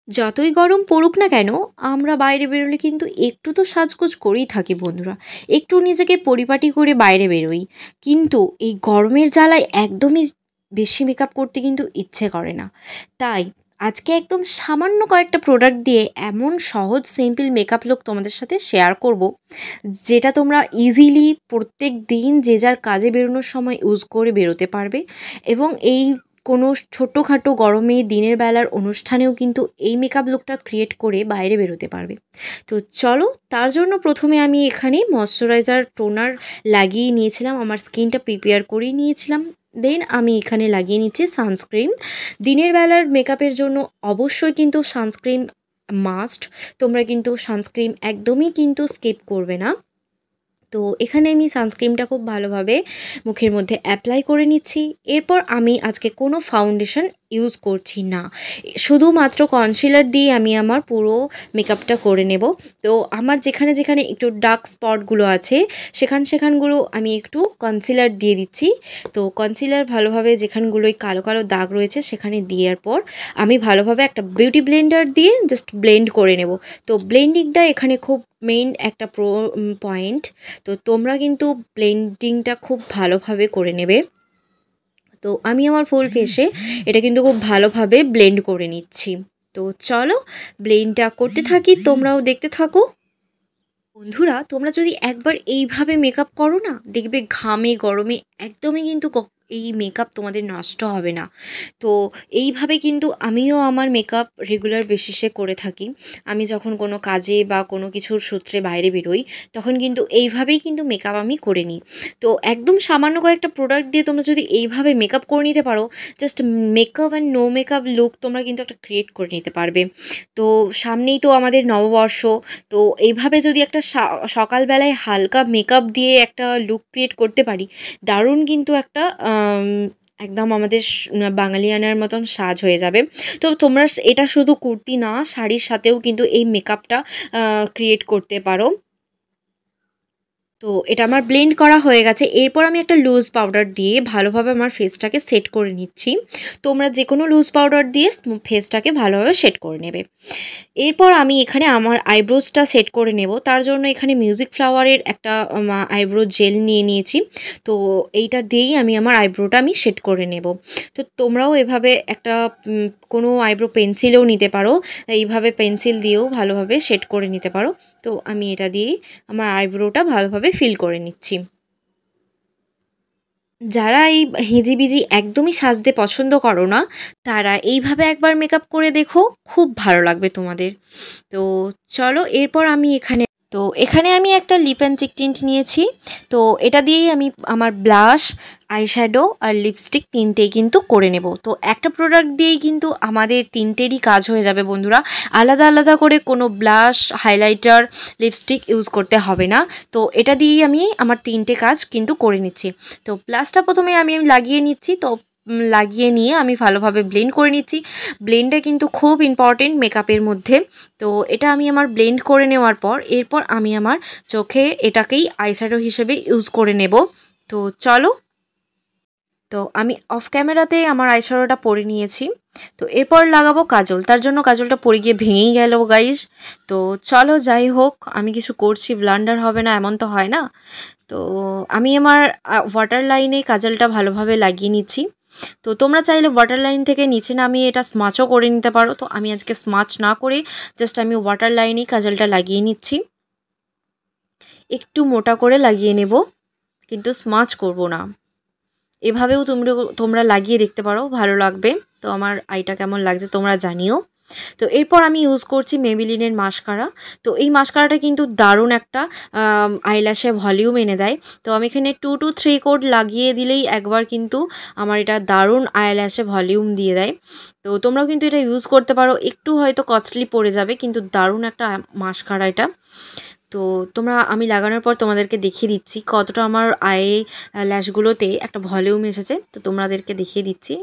যতই গরম পড়ুক না কেন, আমরা বাইরে বেরোলে কিন্তু একটু তো সাজগোজ করেই থাকি বন্ধুরা। একটু নিজেকে পরিপাটি করে বাইরে বেরোই। কিন্তু এই গরমের জ্বালায় একদমই বেশি মেকআপ করতে কিন্তু ইচ্ছে করে না। তাই আজকে একদম সামান্য কয়েকটা প্রোডাক্ট দিয়ে এমন সহজ সিম্পল মেকআপ লুক তোমাদের সাথে শেয়ার করব, যেটা তোমরা ইজিলি প্রত্যেক দিন যে যার কাজে বেরোনোর সময় ইউজ করে বেরোতে পারবে। এবং এই কোনো ছোট্টখাটো গরমে দিনের বেলার অনুষ্ঠানেও কিন্তু এই মেকআপ লুকটা ক্রিয়েট করে বাইরে বেরোতে পারবে। তো চলো, তার জন্য প্রথমে আমি এখানে ময়শ্চারাইজার টোনার লাগিয়ে নিয়েছিলাম, আমার স্কিনটা প্রিপেয়ার করেই নিয়েছিলাম। দেন আমি এখানে লাগিয়ে নিচ্ছি সানস্ক্রিন। দিনের বেলার মেকআপের জন্য অবশ্যই কিন্তু সানস্ক্রিন মাস্ট। তোমরা কিন্তু সানস্ক্রিন একদমই কিন্তু স্কিপ করবে না। তো এখানে আমি সানস্ক্রিনটা খুব ভালোভাবে মুখের মধ্যে অ্যাপ্লাই করে নিচ্ছি। এরপর আমি আজকে কোনো ফাউন্ডেশন ইউজ করছি না, শুধুমাত্র কনসিলার দিয়ে আমি আমার পুরো মেকআপটা করে নেব। তো আমার যেখানে যেখানে একটু ডার্ক স্পটগুলো আছে সেখানগুলো আমি একটু কনসিলার দিয়ে দিচ্ছি। তো কনসিলার ভালোভাবে যেখানগুলোই কালো কালো দাগ রয়েছে সেখানে দেওয়ার পর আমি ভালোভাবে একটা বিউটি ব্লেন্ডার দিয়ে জাস্ট ব্লেন্ড করে নেব। তো ব্লেন্ডিংটা এখানে খুব মেইন একটা পয়েন্ট। তো তোমরা কিন্তু ব্লেন্ডিংটা খুব ভালোভাবে করে নেবে। তো আমি আমার ফুল ফেসে এটা কিন্তু খুব ভালোভাবে ব্লেন্ড করে নিচ্ছি। তো চলো ব্লেন্ডটা করতে থাকি, তোমরাও দেখতে থাকো। বন্ধুরা, তোমরা যদি একবার এইভাবে মেকআপ করো না, দেখবে ঘামে গরমে একদমই কিন্তু এই মেকআপ তোমাদের নষ্ট হবে না। তো এইভাবে কিন্তু আমিও আমার মেকআপ রেগুলার বেসিসে করে থাকি। আমি যখন কোনো কাজে বা কোনো কিছুর সূত্রে বাইরে বেরোই, তখন কিন্তু এইভাবেই কিন্তু মেকআপ আমি করে নিই। তো একদম সামান্য কয়েকটা প্রোডাক্ট দিয়ে তোমরা যদি এইভাবে মেকআপ করে নিতে পারো, just makeup and no makeup look তোমরা কিন্তু একটা ক্রিয়েট করে নিতে পারবে। তো সামনেই তো আমাদের নববর্ষ। তো এইভাবে যদি একটা সকালবেলায় হালকা মেকআপ দিয়ে একটা লুক ক্রিয়েট করতে পারি, দারুণ কিন্তু একটা একদম আমাদের বাঙালিয়ানার মতন সাজ হয়ে যাবে। তো তোমরা এটা শুধু কুর্তি না, শাড়ির সাথেও কিন্তু এই মেকআপটা ক্রিয়েট করতে পারো। তো এটা আমার ব্লেন্ড করা হয়ে গেছে। এরপর আমি একটা লুজ পাউডার দিয়ে ভালোভাবে আমার ফেসটাকে সেট করে নিচ্ছি। তোমরা যে কোনো লুজ পাউডার দিয়ে ফেসটাকে ভালোভাবে সেট করে নেবে। এরপর আমি এখানে আমার আইব্রোজটা সেট করে নেব। তার জন্য এখানে মিউজিক ফ্লাওয়ারের একটা আইব্রো জেল নিয়ে নিয়েছি। তো এইটা দিয়েই আমি আমার আইব্রোটা আমি সেট করে নেব। তো তোমরাও এভাবে একটা কোনো আইব্রো পেন্সিলও নিতে পারো, এইভাবে পেন্সিল দিয়েও ভালোভাবে সেট করে নিতে পারো। তো আমি এটা দিয়েই আমার আইব্রোটা ভালোভাবে ফিল করে নিচ্ছি। যারা এই হিজিবিজি একদমই সাজতে পছন্দ করো না, তারা এইভাবে একবার মেকআপ করে দেখো, খুব ভালো লাগবে তোমাদের। তো চলো, এরপর আমি এখানে আমি একটা লিপ অ্যান্ড চিক টিন্ট নিয়েছি। তো এটা দিয়েই আমি আমার ব্লাশ, আইশ্যাডো আর লিপস্টিক তিনটেই কিন্তু করে নেব। তো একটা প্রোডাক্ট দিয়েই কিন্তু আমাদের তিনটেরই কাজ হয়ে যাবে বন্ধুরা। আলাদা আলাদা করে কোনো ব্লাশ, হাইলাইটার, লিপস্টিক ইউজ করতে হবে না। তো এটা দিয়েই আমি আমার তিনটে কাজ কিন্তু করে নিচ্ছি। তো ব্লাশটা প্রথমে আমি লাগিয়ে নিচ্ছি। তো লাগিয়ে নিয়ে আমি ভালোভাবে ব্লেন্ড করে নিচ্ছি। ব্লেন্ডটা কিন্তু খুব ইম্পর্টেন্ট মেকআপের মধ্যে। তো এটা আমি আমার ব্লেন্ড করে নেওয়ার পর এরপর আমি আমার চোখে এটাকেই আইশ্যাডো হিসেবে ইউজ করে নেব। তো চলো, তো আমি অফ ক্যামেরাতে আমার আইশ্যাডোটা পরে নিয়েছি। তো এরপর লাগাবো কাজল। তার জন্য কাজলটা পরে গিয়ে ভেঙেই গেল গাইস। তো চলো, যাই হোক, আমি কিছু করছি, ব্লান্ডার হবে না এমন তো হয় না। তো আমি আমার ওয়াটার লাইনে কাজলটা ভালোভাবে লাগিয়ে নিচ্ছি। তো তোমরা চাইলে ওয়াটার লাইন থেকে নিচে নামিয়ে এটা স্মাচও করে নিতে পারো। তো আমি আজকে স্মাচ না করে জাস্ট আমি ওয়াটার লাইনেই কাজলটা লাগিয়ে নিচ্ছি। একটু মোটা করে লাগিয়ে নেব, কিন্তু স্মাচ করব না। এভাবেও তোমরা লাগিয়ে দেখতে পারো, ভালো লাগবে। তো আমার আইটা কেমন লাগছে তোমরা জানিও। তো এরপর আমি ইউজ করছি মেবিলিনের মাস্কারা। তো এই মাস্কারাটা কিন্তু দারুণ একটা আইল্যাশে ভলিউম এনে দেয়। তো আমি এখানে 2 to 3 কোট লাগিয়ে দিলেই একবার কিন্তু আমার এটা দারুণ আইল্যাশে ভলিউম দিয়ে দেয়। তো তোমরাও কিন্তু এটা ইউজ করতে পারো। একটু হয়তো কস্টলি পড়ে যাবে, কিন্তু দারুণ একটা মাস্কারা এটা। তো আমি লাগানোর পর তোমাদেরকে দেখিয়ে দিচ্ছি কতটা আমার আই ল্যাশগুলোতে একটা ভলিউম এসেছে। তো তোমাদেরকে দেখিয়ে দিচ্ছি।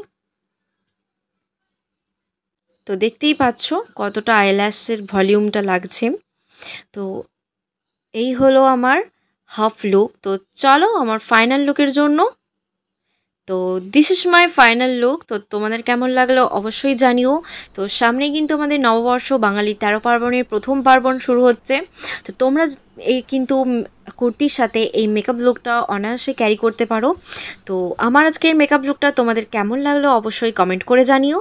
তো দেখতেই পাচ্ছ কতটা আইল্যাশের ভলিউমটা লাগছে। তো এই হলো আমার হাফ লুক। তো চলো আমার ফাইনাল লুকের জন্য। তো this is my final look. তো তোমাদের কেমন লাগলো অবশ্যই জানিও। তো সামনে কিন্তু আমাদের নববর্ষ, বাঙালি 13 পার্বণের প্রথম পার্বণ শুরু হচ্ছে। তো তোমরা এই কিন্তু কুর্তির সাথে এই মেকআপ লুকটা অনায়াসে ক্যারি করতে পারো। তো আমার আজকের মেকআপ লুকটা তোমাদের কেমন লাগলো অবশ্যই কমেন্ট করে জানিও।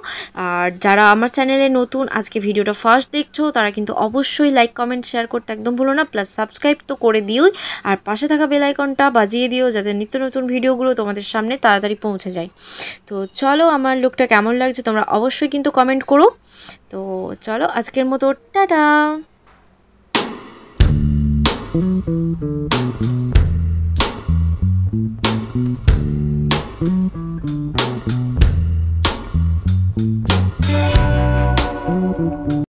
আর যারা আমার চ্যানেলে নতুন, আজকে ভিডিওটা ফার্স্ট দেখছো, তারা কিন্তু অবশ্যই লাইক কমেন্ট শেয়ার করতে একদম ভুলো না, প্লাস সাবস্ক্রাইব তো করে দিওই। আর পাশে থাকা বেল আইকনটা বাজিয়ে দিও, যাতে নিত্য নতুন ভিডিওগুলো তোমাদের সামনে তাড়াতাড়ি পৌঁছে যায়। তো চলো, আমার লুকটা কেমন লাগছে তোমরা অবশ্যই কিন্তু কমেন্ট করো। তো চলো, আজকের মতো টাটা।